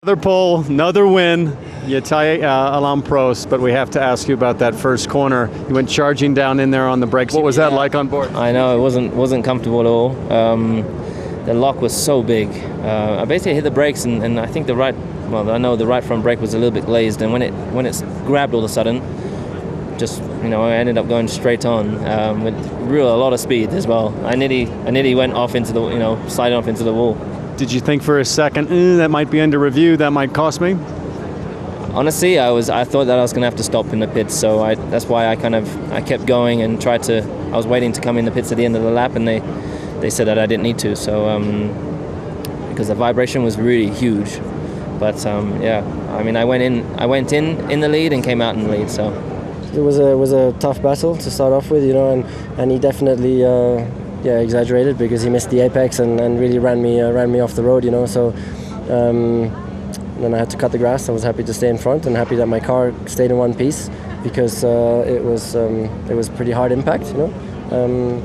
Another pole, another win. You tie Alain Prost, but we have to ask you about that first corner. You went charging down in there on the brakes. What was that like on board? I know, it wasn't comfortable at all. The lock was so big. I basically hit the brakes, and I think the right front brake was a little bit glazed, and when it grabbed all of a sudden, just I ended up going straight on with a lot of speed as well. I nearly went off into the sliding off into the wall. Did you think for a second that might be under review, that might cost me? Honestly, I thought that I was going to have to stop in the pits, so that's why I kept going and I was waiting to come in the pits at the end of the lap, and they said that I didn't need to, so because the vibration was really huge. But I went in the lead and came out in the lead. So it was a tough battle to start off with, and he definitely exaggerated because he missed the apex and really ran me off the road, So then I had to cut the grass. I was happy to stay in front and happy that my car stayed in one piece because it was pretty hard impact, and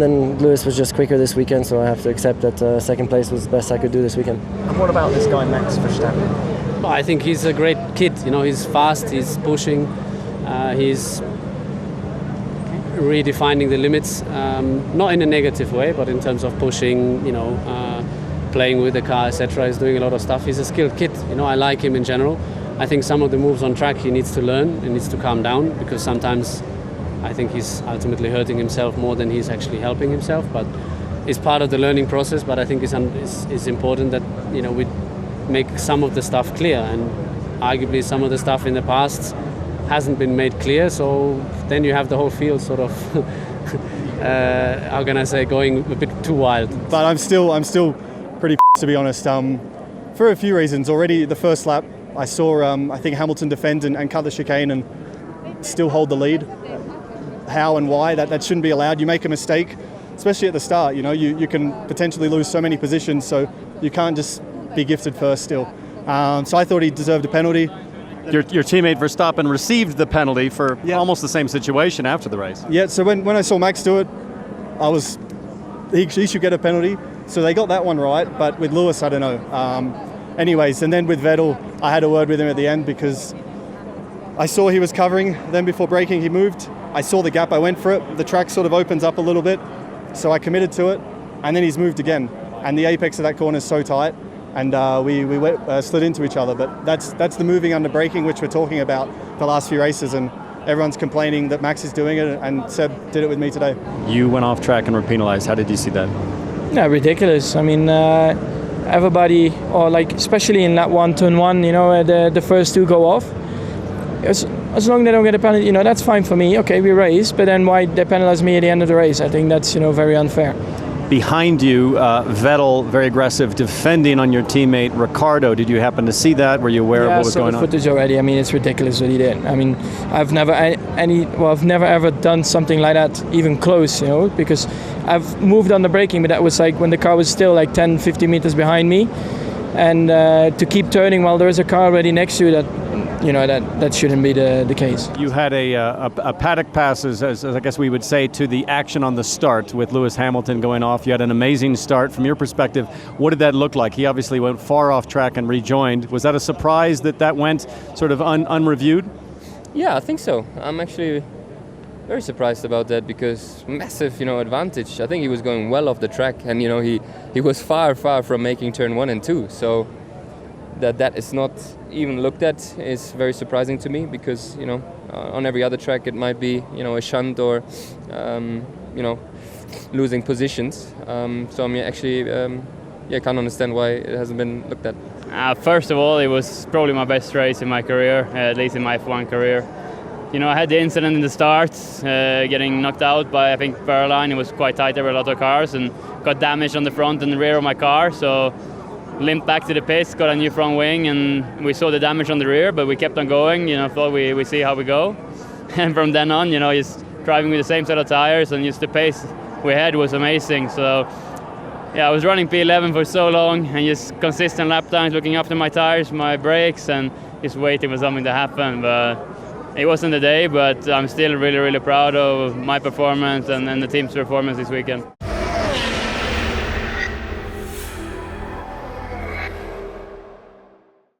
then Lewis was just quicker this weekend, so I have to accept that second place was the best I could do this weekend. And what about this guy Max Verstappen? Well, I think he's a great kid. He's fast, he's pushing, he's redefining the limits, not in a negative way, but in terms of pushing, playing with the car, etc. He's doing a lot of stuff. He's a skilled kid. I like him in general. I think some of the moves on track he needs to learn. He needs to calm down because sometimes I think he's ultimately hurting himself more than he's actually helping himself. But it's part of the learning process. But I think it's important that we make some of the stuff clear, and arguably some of the stuff in the past hasn't been made clear. So then you have the whole field sort of how can I say, going a bit too wild. But I'm still pretty to be honest. For a few reasons. Already the first lap I saw I think Hamilton defend and cut the chicane and still hold the lead. How and why that shouldn't be allowed. You make a mistake, especially at the start, you can potentially lose so many positions, so you can't just be gifted first still. So I thought he deserved a penalty. Your teammate Verstappen received the penalty for almost the same situation after the race. Yeah, so when I saw Max do it, he should get a penalty. So they got that one right, but with Lewis, I don't know. Anyways, and then with Vettel, I had a word with him at the end because I saw he was covering, then before braking he moved. I saw the gap, I went for it. The track sort of opens up a little bit, so I committed to it, and then he's moved again. And the apex of that corner is so tight, and we slid into each other. But that's the moving under braking, which we're talking about the last few races, and everyone's complaining that Max is doing it, and Seb did it with me today. You went off track and were penalized. How did you see that? Yeah, ridiculous. I mean, everybody, especially in lap 1, turn 1, the first two go off. As long as they don't get a penalty, that's fine for me. Okay, we race, but then why they penalize me at the end of the race? I think that's, very unfair. Behind you, Vettel, very aggressive, defending on your teammate Ricciardo. Did you happen to see that? Were you aware of what was going on? I saw the footage already. I mean, it's ridiculous what he did. I mean, I've never ever done something like that, even close, because I've moved on the braking, but that was like when the car was still like 10, 50 meters behind me. And to keep turning while there is a car already next to you, that shouldn't be the case. You had a paddock pass, as I guess we would say, to the action on the start with Lewis Hamilton going off. You had an amazing start. From your perspective, what did that look like? He obviously went far off track and rejoined. Was that a surprise that went sort of unreviewed? Yeah, I think so. I'm actually very surprised about that because massive, advantage. I think he was going well off the track, and he was far from making turn 1 and 2. So that is not even looked at is very surprising to me because on every other track it might be a shunt or losing positions. So I'm actually can't understand why it hasn't been looked at. First of all, it was probably my best race in my career, at least in my F1 career. I had the incident in the start, getting knocked out by, I think, Caroline. It was quite tight, there were a lot of cars, and got damage on the front and the rear of my car, so limped back to the pits, got a new front wing, and we saw the damage on the rear, but we kept on going, thought we see how we go. And from then on, just driving with the same set of tires, and just the pace we had was amazing. So, I was running P11 for so long, and just consistent lap times, looking after my tires, my brakes, and just waiting for something to happen. But it wasn't the day, but I'm still really, really proud of my performance and the team's performance this weekend.